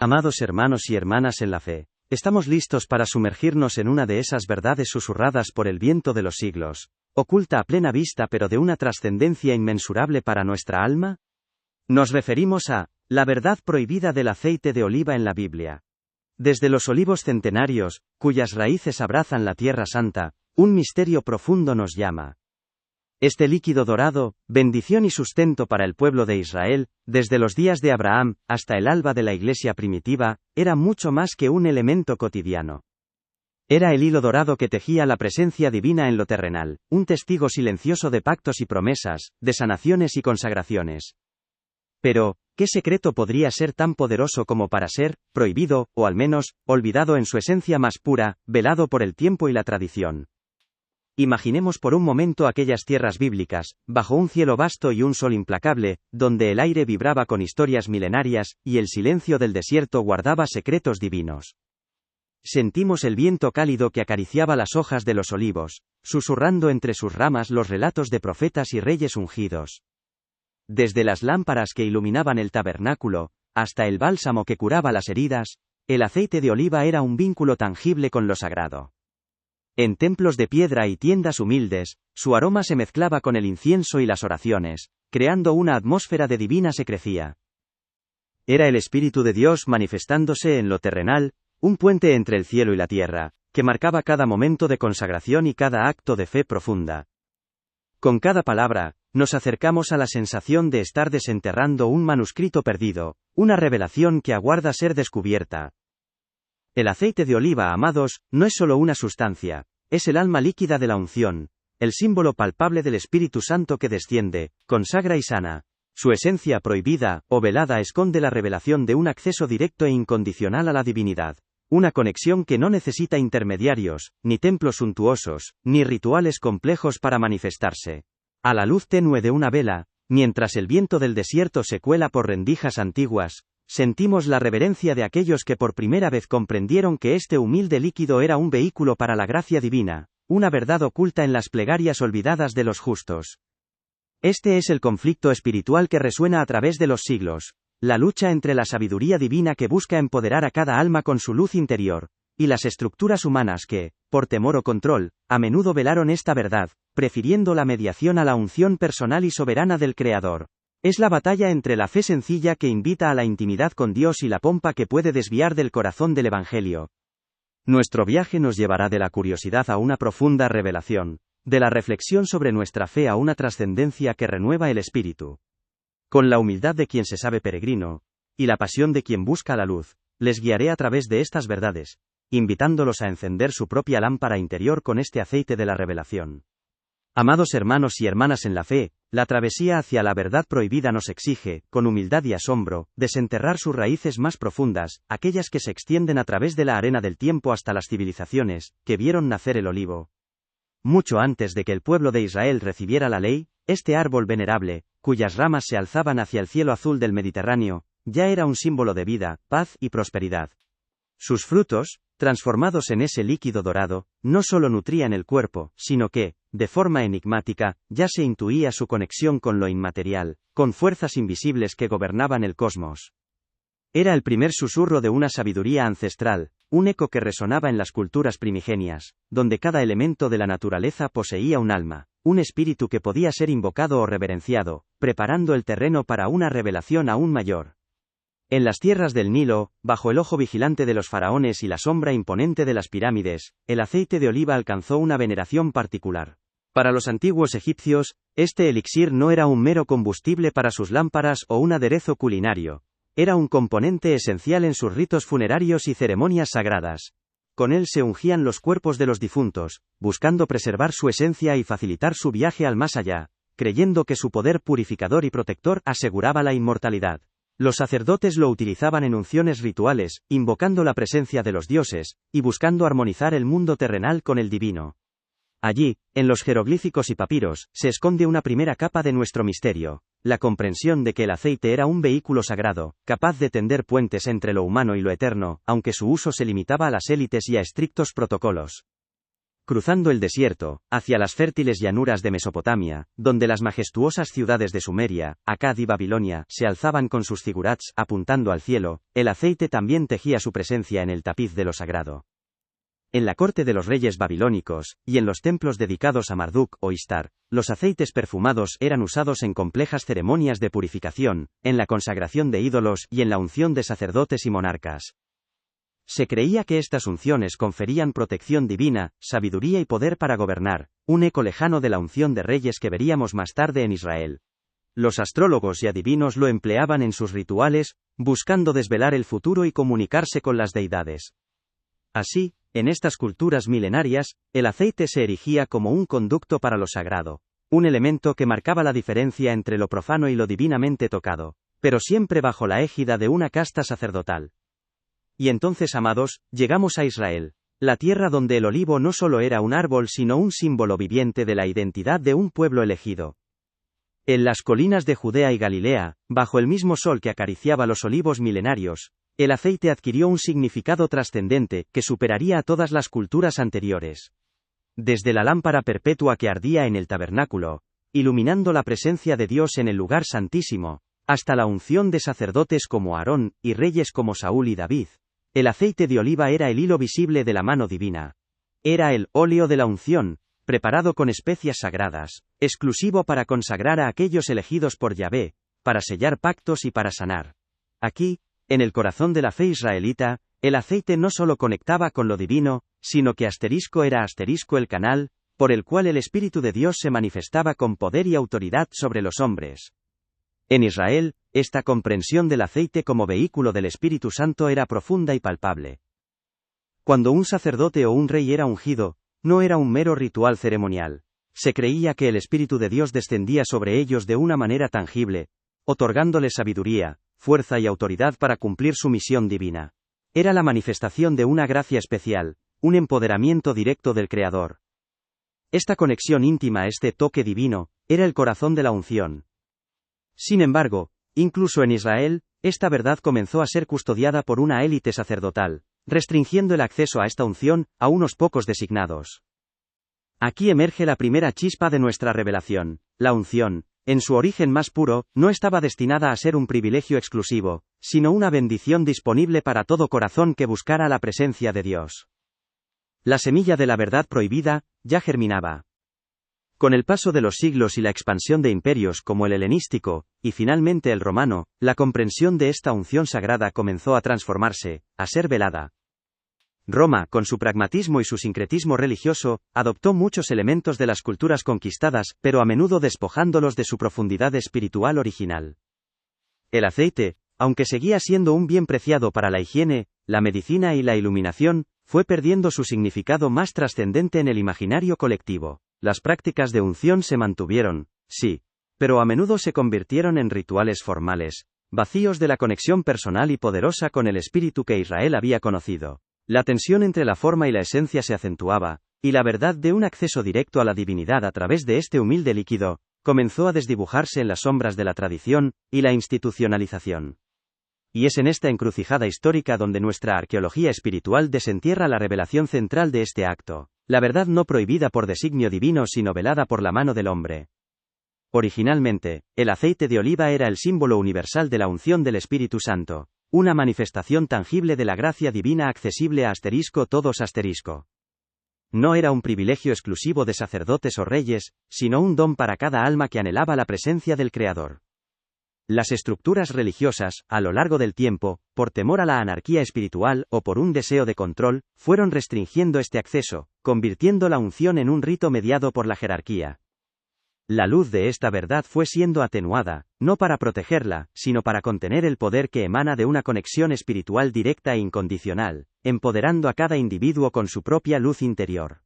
Amados hermanos y hermanas en la fe, estamos listos para sumergirnos en una de esas verdades susurradas por el viento de los siglos, oculta a plena vista pero de una trascendencia inmensurable para nuestra alma. Nos referimos a la verdad prohibida del aceite de oliva en la Biblia. Desde los olivos centenarios, cuyas raíces abrazan la Tierra Santa, un misterio profundo nos llama. Este líquido dorado, bendición y sustento para el pueblo de Israel, desde los días de Abraham hasta el alba de la Iglesia primitiva, era mucho más que un elemento cotidiano. Era el hilo dorado que tejía la presencia divina en lo terrenal, un testigo silencioso de pactos y promesas, de sanaciones y consagraciones. Pero, ¿qué secreto podría ser tan poderoso como para ser prohibido, o al menos, olvidado en su esencia más pura, velado por el tiempo y la tradición? Imaginemos por un momento aquellas tierras bíblicas, bajo un cielo vasto y un sol implacable, donde el aire vibraba con historias milenarias, y el silencio del desierto guardaba secretos divinos. Sentimos el viento cálido que acariciaba las hojas de los olivos, susurrando entre sus ramas los relatos de profetas y reyes ungidos. Desde las lámparas que iluminaban el tabernáculo, hasta el bálsamo que curaba las heridas, el aceite de oliva era un vínculo tangible con lo sagrado. En templos de piedra y tiendas humildes, su aroma se mezclaba con el incienso y las oraciones, creando una atmósfera de divina secrecía. Era el Espíritu de Dios manifestándose en lo terrenal, un puente entre el cielo y la tierra, que marcaba cada momento de consagración y cada acto de fe profunda. Con cada palabra, nos acercamos a la sensación de estar desenterrando un manuscrito perdido, una revelación que aguarda ser descubierta. El aceite de oliva, amados, no es solo una sustancia, es el alma líquida de la unción, el símbolo palpable del Espíritu Santo que desciende, consagra y sana. Su esencia prohibida, o velada, esconde la revelación de un acceso directo e incondicional a la divinidad. Una conexión que no necesita intermediarios, ni templos suntuosos, ni rituales complejos para manifestarse. A la luz tenue de una vela, mientras el viento del desierto se cuela por rendijas antiguas, sentimos la reverencia de aquellos que por primera vez comprendieron que este humilde líquido era un vehículo para la gracia divina, una verdad oculta en las plegarias olvidadas de los justos. Este es el conflicto espiritual que resuena a través de los siglos, la lucha entre la sabiduría divina que busca empoderar a cada alma con su luz interior, y las estructuras humanas que, por temor o control, a menudo velaron esta verdad, prefiriendo la mediación a la unción personal y soberana del Creador. Es la batalla entre la fe sencilla que invita a la intimidad con Dios y la pompa que puede desviar del corazón del Evangelio. Nuestro viaje nos llevará de la curiosidad a una profunda revelación, de la reflexión sobre nuestra fe a una trascendencia que renueva el espíritu. Con la humildad de quien se sabe peregrino, y la pasión de quien busca la luz, les guiaré a través de estas verdades, invitándolos a encender su propia lámpara interior con este aceite de la revelación. Amados hermanos y hermanas en la fe, la travesía hacia la verdad prohibida nos exige, con humildad y asombro, desenterrar sus raíces más profundas, aquellas que se extienden a través de la arena del tiempo hasta las civilizaciones, que vieron nacer el olivo. Mucho antes de que el pueblo de Israel recibiera la ley, este árbol venerable, cuyas ramas se alzaban hacia el cielo azul del Mediterráneo, ya era un símbolo de vida, paz y prosperidad. Sus frutos, transformados en ese líquido dorado, no solo nutrían el cuerpo, sino que, de forma enigmática, ya se intuía su conexión con lo inmaterial, con fuerzas invisibles que gobernaban el cosmos. Era el primer susurro de una sabiduría ancestral, un eco que resonaba en las culturas primigenias, donde cada elemento de la naturaleza poseía un alma, un espíritu que podía ser invocado o reverenciado, preparando el terreno para una revelación aún mayor. En las tierras del Nilo, bajo el ojo vigilante de los faraones y la sombra imponente de las pirámides, el aceite de oliva alcanzó una veneración particular. Para los antiguos egipcios, este elixir no era un mero combustible para sus lámparas o un aderezo culinario. Era un componente esencial en sus ritos funerarios y ceremonias sagradas. Con él se ungían los cuerpos de los difuntos, buscando preservar su esencia y facilitar su viaje al más allá, creyendo que su poder purificador y protector aseguraba la inmortalidad. Los sacerdotes lo utilizaban en unciones rituales, invocando la presencia de los dioses, y buscando armonizar el mundo terrenal con el divino. Allí, en los jeroglíficos y papiros, se esconde una primera capa de nuestro misterio, la comprensión de que el aceite era un vehículo sagrado, capaz de tender puentes entre lo humano y lo eterno, aunque su uso se limitaba a las élites y a estrictos protocolos. cruzando el desierto, hacia las fértiles llanuras de Mesopotamia, donde las majestuosas ciudades de Sumeria, Akkad y Babilonia, se alzaban con sus zigurats apuntando al cielo, el aceite también tejía su presencia en el tapiz de lo sagrado. En la corte de los reyes babilónicos, y en los templos dedicados a Marduk o Istar, los aceites perfumados eran usados en complejas ceremonias de purificación, en la consagración de ídolos y en la unción de sacerdotes y monarcas. Se creía que estas unciones conferían protección divina, sabiduría y poder para gobernar, un eco lejano de la unción de reyes que veríamos más tarde en Israel. Los astrólogos y adivinos lo empleaban en sus rituales, buscando desvelar el futuro y comunicarse con las deidades. Así, en estas culturas milenarias, el aceite se erigía como un conducto para lo sagrado, un elemento que marcaba la diferencia entre lo profano y lo divinamente tocado, pero siempre bajo la égida de una casta sacerdotal. Y entonces, amados, llegamos a Israel, la tierra donde el olivo no solo era un árbol sino un símbolo viviente de la identidad de un pueblo elegido. En las colinas de Judea y Galilea, bajo el mismo sol que acariciaba los olivos milenarios, el aceite adquirió un significado trascendente que superaría a todas las culturas anteriores. Desde la lámpara perpetua que ardía en el tabernáculo, iluminando la presencia de Dios en el lugar santísimo, hasta la unción de sacerdotes como Aarón y reyes como Saúl y David, el aceite de oliva era el hilo visible de la mano divina. Era el óleo de la unción, preparado con especias sagradas, exclusivo para consagrar a aquellos elegidos por Yahvé, para sellar pactos y para sanar. Aquí, en el corazón de la fe israelita, el aceite no solo conectaba con lo divino, sino que era el canal, por el cual el Espíritu de Dios se manifestaba con poder y autoridad sobre los hombres. En Israel, esta comprensión del aceite como vehículo del Espíritu Santo era profunda y palpable. Cuando un sacerdote o un rey era ungido, no era un mero ritual ceremonial. Se creía que el Espíritu de Dios descendía sobre ellos de una manera tangible, otorgándoles sabiduría, fuerza y autoridad para cumplir su misión divina. Era la manifestación de una gracia especial, un empoderamiento directo del Creador. Esta conexión íntima, este toque divino, era el corazón de la unción. Sin embargo, incluso en Israel, esta verdad comenzó a ser custodiada por una élite sacerdotal, restringiendo el acceso a esta unción a unos pocos designados. Aquí emerge la primera chispa de nuestra revelación. La unción, en su origen más puro, no estaba destinada a ser un privilegio exclusivo, sino una bendición disponible para todo corazón que buscara la presencia de Dios. La semilla de la verdad prohibida ya germinaba. Con el paso de los siglos y la expansión de imperios como el helenístico, y finalmente el romano, la comprensión de esta unción sagrada comenzó a transformarse, a ser velada. Roma, con su pragmatismo y su sincretismo religioso, adoptó muchos elementos de las culturas conquistadas, pero a menudo despojándolos de su profundidad espiritual original. El aceite, aunque seguía siendo un bien preciado para la higiene, la medicina y la iluminación, fue perdiendo su significado más trascendente en el imaginario colectivo. Las prácticas de unción se mantuvieron, sí, pero a menudo se convirtieron en rituales formales, vacíos de la conexión personal y poderosa con el espíritu que Israel había conocido. La tensión entre la forma y la esencia se acentuaba, y la verdad de un acceso directo a la divinidad a través de este humilde líquido, comenzó a desdibujarse en las sombras de la tradición y la institucionalización. Y es en esta encrucijada histórica donde nuestra arqueología espiritual desentierra la revelación central de este acto. La verdad no prohibida por designio divino sino velada por la mano del hombre. Originalmente, el aceite de oliva era el símbolo universal de la unción del Espíritu Santo, una manifestación tangible de la gracia divina accesible a todos. No era un privilegio exclusivo de sacerdotes o reyes, sino un don para cada alma que anhelaba la presencia del Creador. Las estructuras religiosas, a lo largo del tiempo, por temor a la anarquía espiritual o por un deseo de control, fueron restringiendo este acceso, convirtiendo la unción en un rito mediado por la jerarquía. La luz de esta verdad fue siendo atenuada, no para protegerla, sino para contener el poder que emana de una conexión espiritual directa e incondicional, empoderando a cada individuo con su propia luz interior.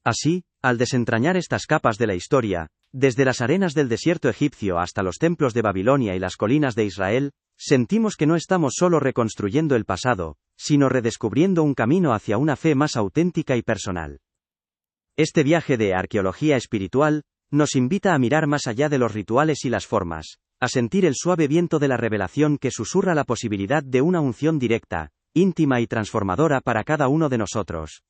Así, al desentrañar estas capas de la historia, desde las arenas del desierto egipcio hasta los templos de Babilonia y las colinas de Israel, sentimos que no estamos solo reconstruyendo el pasado, sino redescubriendo un camino hacia una fe más auténtica y personal. Este viaje de arqueología espiritual nos invita a mirar más allá de los rituales y las formas, a sentir el suave viento de la revelación que susurra la posibilidad de una unción directa, íntima y transformadora para cada uno de nosotros.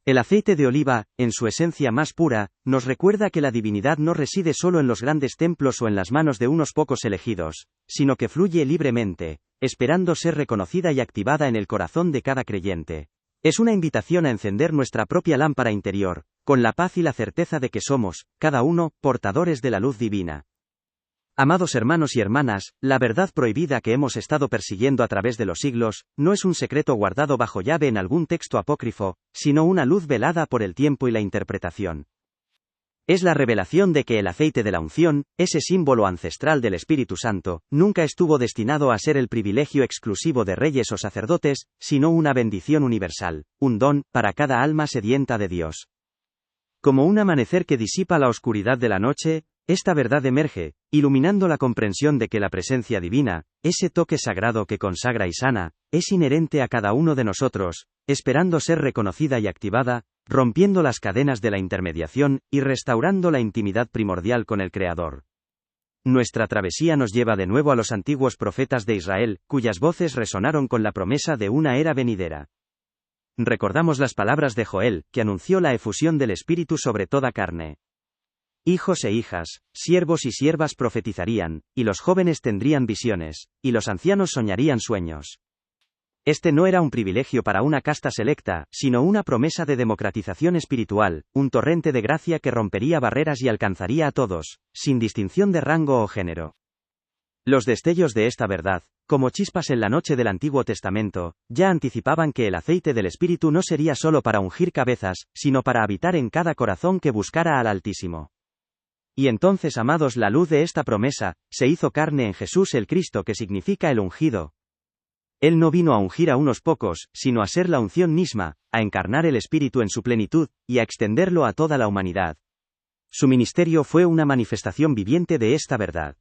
El aceite de oliva, en su esencia más pura, nos recuerda que la divinidad no reside solo en los grandes templos o en las manos de unos pocos elegidos, sino que fluye libremente, esperando ser reconocida y activada en el corazón de cada creyente. Es una invitación a encender nuestra propia lámpara interior, con la paz y la certeza de que somos, cada uno, portadores de la luz divina. Amados hermanos y hermanas, la verdad prohibida que hemos estado persiguiendo a través de los siglos, no es un secreto guardado bajo llave en algún texto apócrifo, sino una luz velada por el tiempo y la interpretación. Es la revelación de que el aceite de la unción, ese símbolo ancestral del Espíritu Santo, nunca estuvo destinado a ser el privilegio exclusivo de reyes o sacerdotes, sino una bendición universal, un don, para cada alma sedienta de Dios. Como un amanecer que disipa la oscuridad de la noche, esta verdad emerge, iluminando la comprensión de que la presencia divina, ese toque sagrado que consagra y sana, es inherente a cada uno de nosotros, esperando ser reconocida y activada, rompiendo las cadenas de la intermediación, y restaurando la intimidad primordial con el Creador. Nuestra travesía nos lleva de nuevo a los antiguos profetas de Israel, cuyas voces resonaron con la promesa de una era venidera. Recordamos las palabras de Joel, que anunció la efusión del Espíritu sobre toda carne. Hijos e hijas, siervos y siervas profetizarían, y los jóvenes tendrían visiones, y los ancianos soñarían sueños. Este no era un privilegio para una casta selecta, sino una promesa de democratización espiritual, un torrente de gracia que rompería barreras y alcanzaría a todos, sin distinción de rango o género. Los destellos de esta verdad, como chispas en la noche del Antiguo Testamento, ya anticipaban que el aceite del Espíritu no sería solo para ungir cabezas, sino para habitar en cada corazón que buscara al Altísimo. Y entonces, amados, la luz de esta promesa, se hizo carne en Jesús el Cristo, que significa el ungido. Él no vino a ungir a unos pocos, sino a ser la unción misma, a encarnar el Espíritu en su plenitud, y a extenderlo a toda la humanidad. Su ministerio fue una manifestación viviente de esta verdad.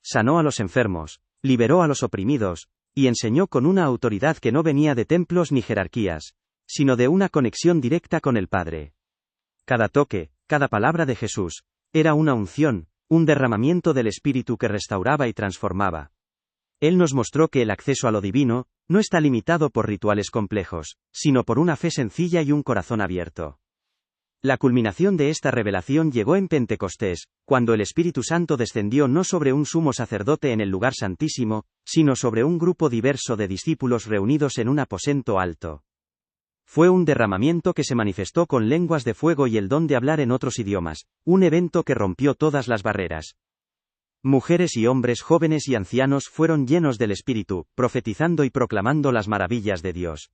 Sanó a los enfermos, liberó a los oprimidos, y enseñó con una autoridad que no venía de templos ni jerarquías, sino de una conexión directa con el Padre. Cada toque, cada palabra de Jesús, era una unción, un derramamiento del Espíritu que restauraba y transformaba. Él nos mostró que el acceso a lo divino, no está limitado por rituales complejos, sino por una fe sencilla y un corazón abierto. La culminación de esta revelación llegó en Pentecostés, cuando el Espíritu Santo descendió no sobre un sumo sacerdote en el lugar santísimo, sino sobre un grupo diverso de discípulos reunidos en un aposento alto. Fue un derramamiento que se manifestó con lenguas de fuego y el don de hablar en otros idiomas, un evento que rompió todas las barreras. Mujeres y hombres jóvenes y ancianos fueron llenos del Espíritu, profetizando y proclamando las maravillas de Dios.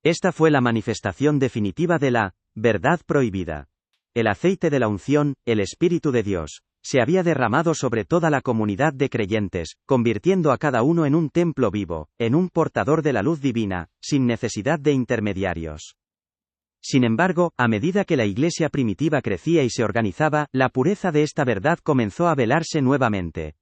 Esta fue la manifestación definitiva de la verdad prohibida. El aceite de la unción, el Espíritu de Dios, se había derramado sobre toda la comunidad de creyentes, convirtiendo a cada uno en un templo vivo, en un portador de la luz divina, sin necesidad de intermediarios. Sin embargo, a medida que la Iglesia primitiva crecía y se organizaba, la pureza de esta verdad comenzó a velarse nuevamente.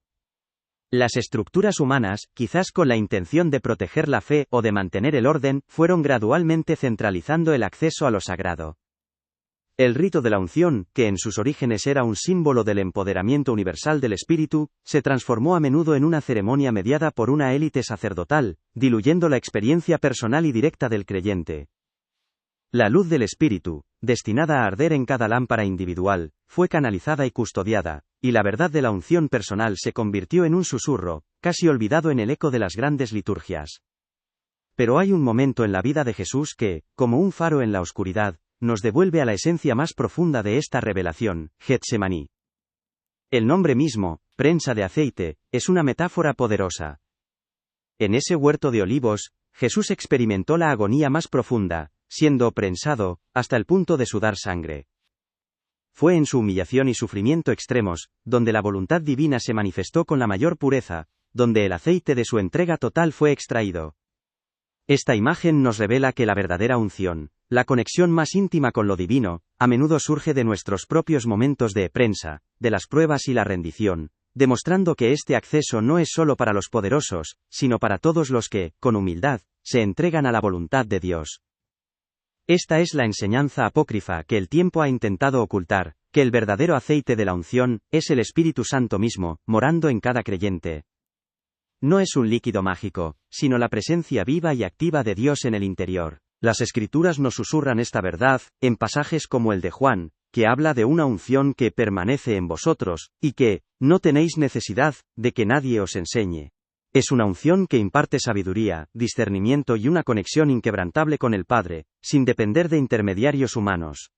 Las estructuras humanas, quizás con la intención de proteger la fe o de mantener el orden, fueron gradualmente centralizando el acceso a lo sagrado. El rito de la unción, que en sus orígenes era un símbolo del empoderamiento universal del Espíritu, se transformó a menudo en una ceremonia mediada por una élite sacerdotal, diluyendo la experiencia personal y directa del creyente. La luz del Espíritu, destinada a arder en cada lámpara individual, fue canalizada y custodiada, y la verdad de la unción personal se convirtió en un susurro, casi olvidado en el eco de las grandes liturgias. Pero hay un momento en la vida de Jesús que, como un faro en la oscuridad, nos devuelve a la esencia más profunda de esta revelación, Getsemaní. El nombre mismo, prensa de aceite, es una metáfora poderosa. En ese huerto de olivos, Jesús experimentó la agonía más profunda, siendo prensado, hasta el punto de sudar sangre. Fue en su humillación y sufrimiento extremos, donde la voluntad divina se manifestó con la mayor pureza, donde el aceite de su entrega total fue extraído. Esta imagen nos revela que la verdadera unción, la conexión más íntima con lo divino, a menudo surge de nuestros propios momentos de prensa, de las pruebas y la rendición, demostrando que este acceso no es solo para los poderosos, sino para todos los que, con humildad, se entregan a la voluntad de Dios. Esta es la enseñanza apócrifa que el tiempo ha intentado ocultar, que el verdadero aceite de la unción, es el Espíritu Santo mismo, morando en cada creyente. No es un líquido mágico, sino la presencia viva y activa de Dios en el interior. Las Escrituras nos susurran esta verdad, en pasajes como el de Juan, que habla de una unción que permanece en vosotros, y que, no tenéis necesidad, de que nadie os enseñe. Es una unción que imparte sabiduría, discernimiento y una conexión inquebrantable con el Padre, sin depender de intermediarios humanos.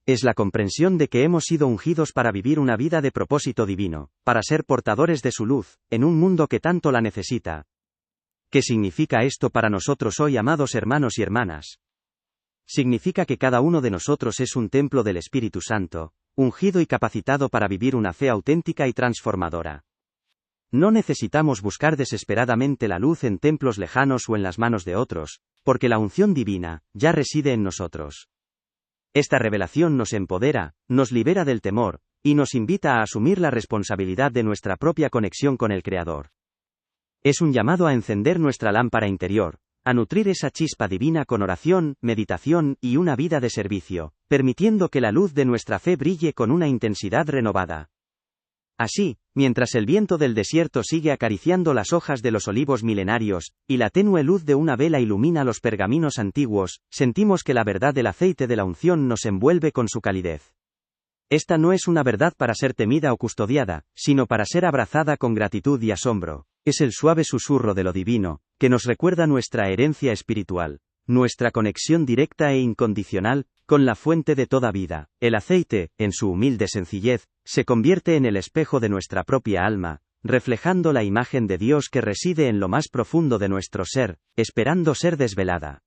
Es la comprensión de que hemos sido ungidos para vivir una vida de propósito divino, para ser portadores de su luz, en un mundo que tanto la necesita. ¿Qué significa esto para nosotros hoy, amados hermanos y hermanas? Significa que cada uno de nosotros es un templo del Espíritu Santo, ungido y capacitado para vivir una fe auténtica y transformadora. No necesitamos buscar desesperadamente la luz en templos lejanos o en las manos de otros, porque la unción divina ya reside en nosotros. Esta revelación nos empodera, nos libera del temor, y nos invita a asumir la responsabilidad de nuestra propia conexión con el Creador. Es un llamado a encender nuestra lámpara interior, a nutrir esa chispa divina con oración, meditación y una vida de servicio, permitiendo que la luz de nuestra fe brille con una intensidad renovada. Así, mientras el viento del desierto sigue acariciando las hojas de los olivos milenarios, y la tenue luz de una vela ilumina los pergaminos antiguos, sentimos que la verdad del aceite de la unción nos envuelve con su calidez. Esta no es una verdad para ser temida o custodiada, sino para ser abrazada con gratitud y asombro. Es el suave susurro de lo divino, que nos recuerda nuestra herencia espiritual, nuestra conexión directa e incondicional con la fuente de toda vida. El aceite, en su humilde sencillez, se convierte en el espejo de nuestra propia alma, reflejando la imagen de Dios que reside en lo más profundo de nuestro ser, esperando ser desvelada.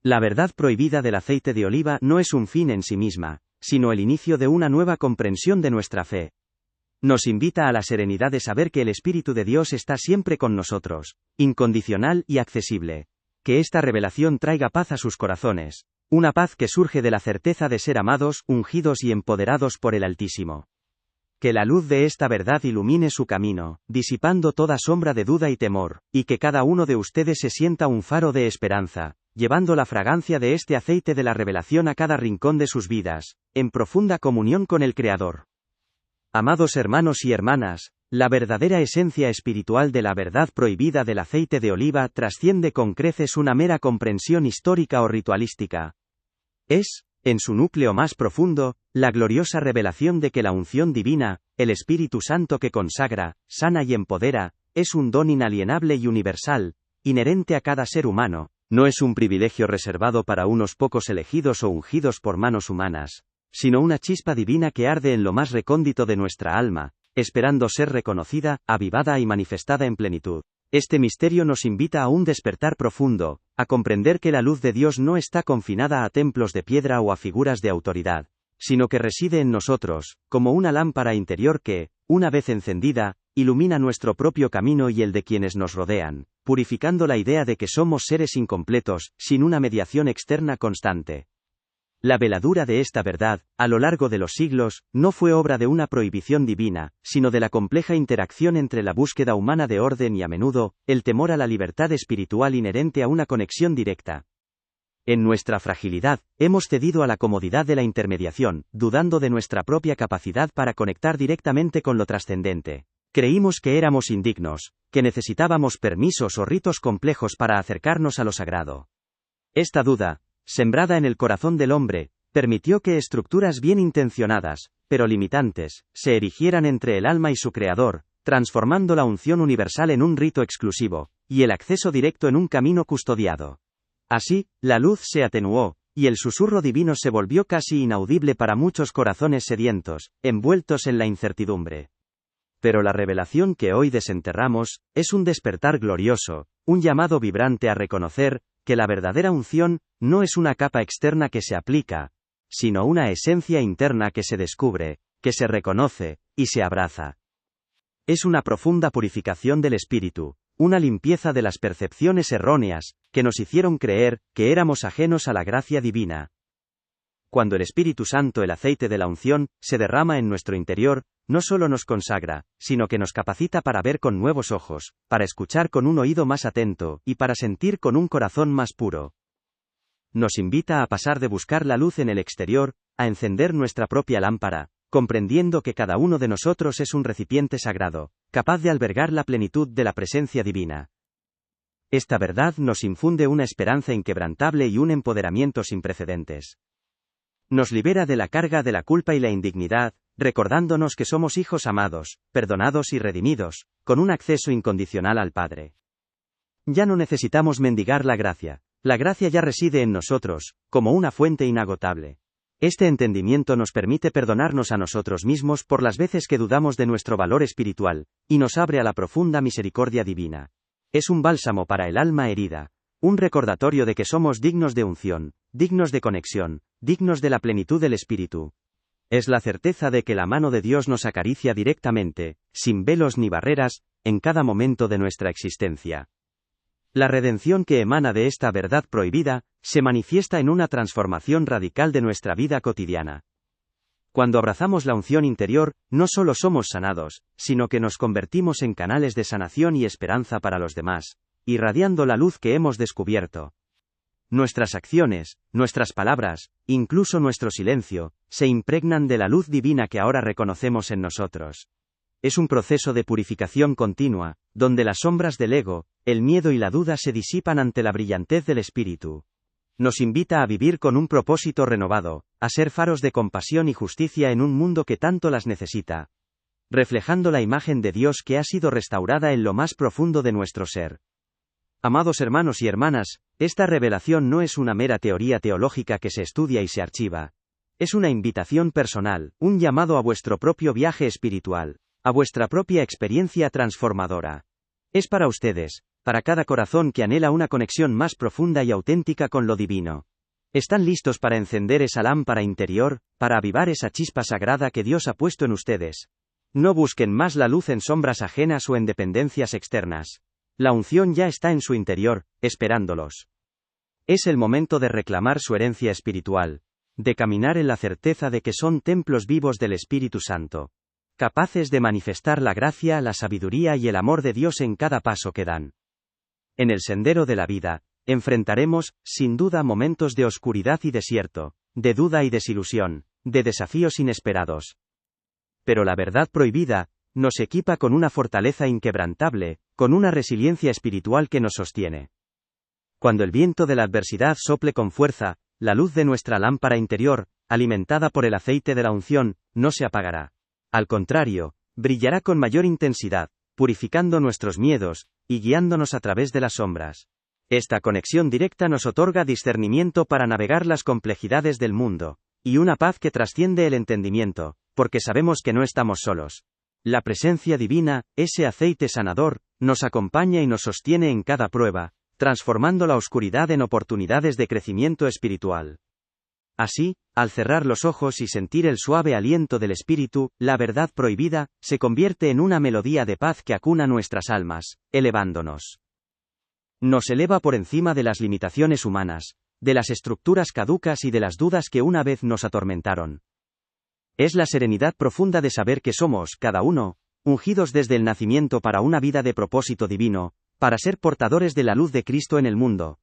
La verdad prohibida del aceite de oliva no es un fin en sí misma, sino el inicio de una nueva comprensión de nuestra fe. Nos invita a la serenidad de saber que el Espíritu de Dios está siempre con nosotros, incondicional y accesible. Que esta revelación traiga paz a sus corazones, una paz que surge de la certeza de ser amados, ungidos y empoderados por el Altísimo. Que la luz de esta verdad ilumine su camino, disipando toda sombra de duda y temor, y que cada uno de ustedes se sienta un faro de esperanza, llevando la fragancia de este aceite de la revelación a cada rincón de sus vidas, en profunda comunión con el Creador. Amados hermanos y hermanas, la verdadera esencia espiritual de la verdad prohibida del aceite de oliva trasciende con creces una mera comprensión histórica o ritualística. Es, en su núcleo más profundo, la gloriosa revelación de que la unción divina, el Espíritu Santo que consagra, sana y empodera, es un don inalienable y universal, inherente a cada ser humano, no es un privilegio reservado para unos pocos elegidos o ungidos por manos humanas, sino una chispa divina que arde en lo más recóndito de nuestra alma, esperando ser reconocida, avivada y manifestada en plenitud. Este misterio nos invita a un despertar profundo, a comprender que la luz de Dios no está confinada a templos de piedra o a figuras de autoridad, sino que reside en nosotros, como una lámpara interior que, una vez encendida, ilumina nuestro propio camino y el de quienes nos rodean, purificando la idea de que somos seres incompletos, sin una mediación externa constante. La veladura de esta verdad, a lo largo de los siglos, no fue obra de una prohibición divina, sino de la compleja interacción entre la búsqueda humana de orden y a menudo, el temor a la libertad espiritual inherente a una conexión directa. En nuestra fragilidad, hemos cedido a la comodidad de la intermediación, dudando de nuestra propia capacidad para conectar directamente con lo trascendente. Creímos que éramos indignos, que necesitábamos permisos o ritos complejos para acercarnos a lo sagrado. Esta duda, sembrada en el corazón del hombre, permitió que estructuras bien intencionadas, pero limitantes, se erigieran entre el alma y su Creador, transformando la unción universal en un rito exclusivo, y el acceso directo en un camino custodiado. Así, la luz se atenuó, y el susurro divino se volvió casi inaudible para muchos corazones sedientos, envueltos en la incertidumbre. Pero la revelación que hoy desenterramos, es un despertar glorioso, un llamado vibrante a reconocer, que la verdadera unción, no es una capa externa que se aplica, sino una esencia interna que se descubre, que se reconoce, y se abraza. Es una profunda purificación del espíritu, una limpieza de las percepciones erróneas, que nos hicieron creer, que éramos ajenos a la gracia divina. Cuando el Espíritu Santo, el aceite de la unción, se derrama en nuestro interior, no solo nos consagra, sino que nos capacita para ver con nuevos ojos, para escuchar con un oído más atento, y para sentir con un corazón más puro. Nos invita a pasar de buscar la luz en el exterior, a encender nuestra propia lámpara, comprendiendo que cada uno de nosotros es un recipiente sagrado, capaz de albergar la plenitud de la presencia divina. Esta verdad nos infunde una esperanza inquebrantable y un empoderamiento sin precedentes. Nos libera de la carga de la culpa y la indignidad, recordándonos que somos hijos amados, perdonados y redimidos, con un acceso incondicional al Padre. Ya no necesitamos mendigar la gracia ya reside en nosotros, como una fuente inagotable. Este entendimiento nos permite perdonarnos a nosotros mismos por las veces que dudamos de nuestro valor espiritual, y nos abre a la profunda misericordia divina. Es un bálsamo para el alma herida, un recordatorio de que somos dignos de unción, dignos de conexión, dignos de la plenitud del Espíritu. Es la certeza de que la mano de Dios nos acaricia directamente, sin velos ni barreras, en cada momento de nuestra existencia. La redención que emana de esta verdad prohibida, se manifiesta en una transformación radical de nuestra vida cotidiana. Cuando abrazamos la unción interior, no solo somos sanados, sino que nos convertimos en canales de sanación y esperanza para los demás, irradiando la luz que hemos descubierto. Nuestras acciones, nuestras palabras, incluso nuestro silencio, se impregnan de la luz divina que ahora reconocemos en nosotros. Es un proceso de purificación continua, donde las sombras del ego, el miedo y la duda se disipan ante la brillantez del Espíritu. Nos invita a vivir con un propósito renovado, a ser faros de compasión y justicia en un mundo que tanto las necesita, reflejando la imagen de Dios que ha sido restaurada en lo más profundo de nuestro ser. Amados hermanos y hermanas, esta revelación no es una mera teoría teológica que se estudia y se archiva. Es una invitación personal, un llamado a vuestro propio viaje espiritual, a vuestra propia experiencia transformadora. Es para ustedes, para cada corazón que anhela una conexión más profunda y auténtica con lo divino. ¿Están listos para encender esa lámpara interior, para avivar esa chispa sagrada que Dios ha puesto en ustedes? No busquen más la luz en sombras ajenas o en dependencias externas. La unción ya está en su interior, esperándolos. Es el momento de reclamar su herencia espiritual, de caminar en la certeza de que son templos vivos del Espíritu Santo, capaces de manifestar la gracia, la sabiduría y el amor de Dios en cada paso que dan. En el sendero de la vida, enfrentaremos, sin duda, momentos de oscuridad y desierto, de duda y desilusión, de desafíos inesperados. Pero la verdad prohibida nos equipa con una fortaleza inquebrantable, con una resiliencia espiritual que nos sostiene. Cuando el viento de la adversidad sople con fuerza, la luz de nuestra lámpara interior, alimentada por el aceite de la unción, no se apagará. Al contrario, brillará con mayor intensidad, purificando nuestros miedos, y guiándonos a través de las sombras. Esta conexión directa nos otorga discernimiento para navegar las complejidades del mundo, y una paz que trasciende el entendimiento, porque sabemos que no estamos solos. La presencia divina, ese aceite sanador, nos acompaña y nos sostiene en cada prueba, transformando la oscuridad en oportunidades de crecimiento espiritual. Así, al cerrar los ojos y sentir el suave aliento del Espíritu, la verdad prohibida, se convierte en una melodía de paz que acuna nuestras almas, elevándonos. Nos eleva por encima de las limitaciones humanas, de las estructuras caducas y de las dudas que una vez nos atormentaron. Es la serenidad profunda de saber que somos, cada uno, ungidos desde el nacimiento para una vida de propósito divino, para ser portadores de la luz de Cristo en el mundo.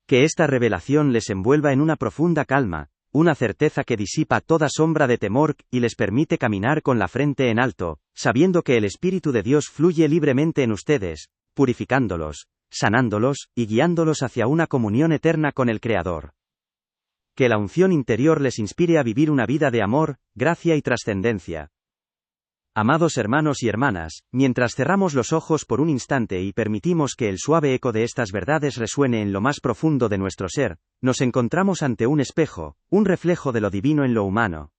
Que esta revelación les envuelva en una profunda calma, una certeza que disipa toda sombra de temor y les permite caminar con la frente en alto, sabiendo que el Espíritu de Dios fluye libremente en ustedes, purificándolos, sanándolos y guiándolos hacia una comunión eterna con el Creador. Que la unción interior les inspire a vivir una vida de amor, gracia y trascendencia. Amados hermanos y hermanas, mientras cerramos los ojos por un instante y permitimos que el suave eco de estas verdades resuene en lo más profundo de nuestro ser, nos encontramos ante un espejo, un reflejo de lo divino en lo humano.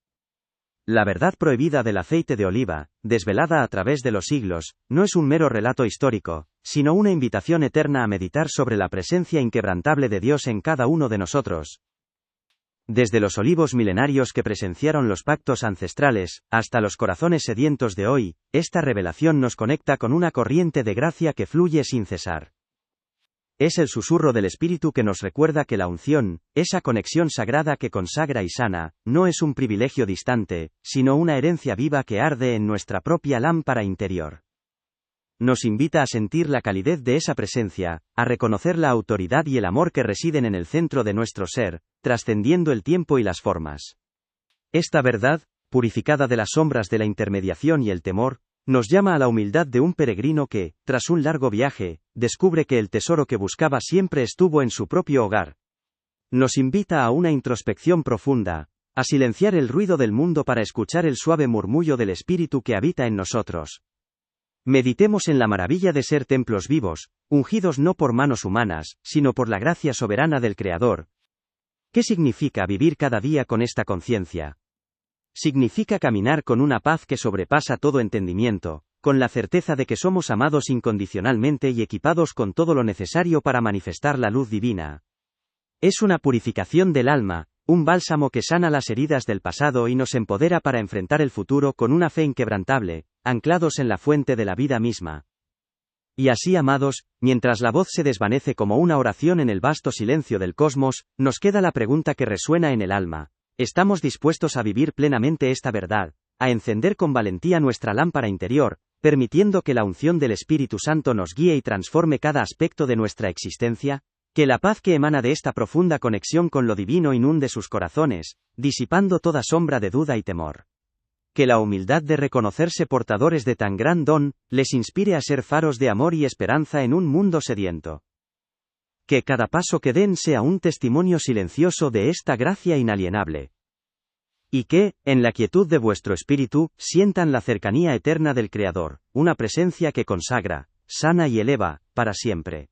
La verdad prohibida del aceite de oliva, desvelada a través de los siglos, no es un mero relato histórico, sino una invitación eterna a meditar sobre la presencia inquebrantable de Dios en cada uno de nosotros. Desde los olivos milenarios que presenciaron los pactos ancestrales, hasta los corazones sedientos de hoy, esta revelación nos conecta con una corriente de gracia que fluye sin cesar. Es el susurro del Espíritu que nos recuerda que la unción, esa conexión sagrada que consagra y sana, no es un privilegio distante, sino una herencia viva que arde en nuestra propia lámpara interior. Nos invita a sentir la calidez de esa presencia, a reconocer la autoridad y el amor que residen en el centro de nuestro ser, trascendiendo el tiempo y las formas. Esta verdad, purificada de las sombras de la intermediación y el temor, Nos llama a la humildad de un peregrino que, tras un largo viaje, descubre que el tesoro que buscaba siempre estuvo en su propio hogar. Nos invita a una introspección profunda, a silenciar el ruido del mundo para escuchar el suave murmullo del Espíritu que habita en nosotros. Meditemos en la maravilla de ser templos vivos, ungidos no por manos humanas, sino por la gracia soberana del Creador. ¿Qué significa vivir cada día con esta conciencia? Significa caminar con una paz que sobrepasa todo entendimiento, con la certeza de que somos amados incondicionalmente y equipados con todo lo necesario para manifestar la luz divina. Es una purificación del alma, un bálsamo que sana las heridas del pasado y nos empodera para enfrentar el futuro con una fe inquebrantable, anclados en la fuente de la vida misma. Y así, amados, mientras la voz se desvanece como una oración en el vasto silencio del cosmos, nos queda la pregunta que resuena en el alma. ¿Estamos dispuestos a vivir plenamente esta verdad, a encender con valentía nuestra lámpara interior, permitiendo que la unción del Espíritu Santo nos guíe y transforme cada aspecto de nuestra existencia? Que la paz que emana de esta profunda conexión con lo divino inunde sus corazones, disipando toda sombra de duda y temor. Que la humildad de reconocerse portadores de tan gran don, les inspire a ser faros de amor y esperanza en un mundo sediento. Que cada paso que den sea un testimonio silencioso de esta gracia inalienable. Y que, en la quietud de vuestro espíritu, sientan la cercanía eterna del Creador, una presencia que consagra, sana y eleva, para siempre.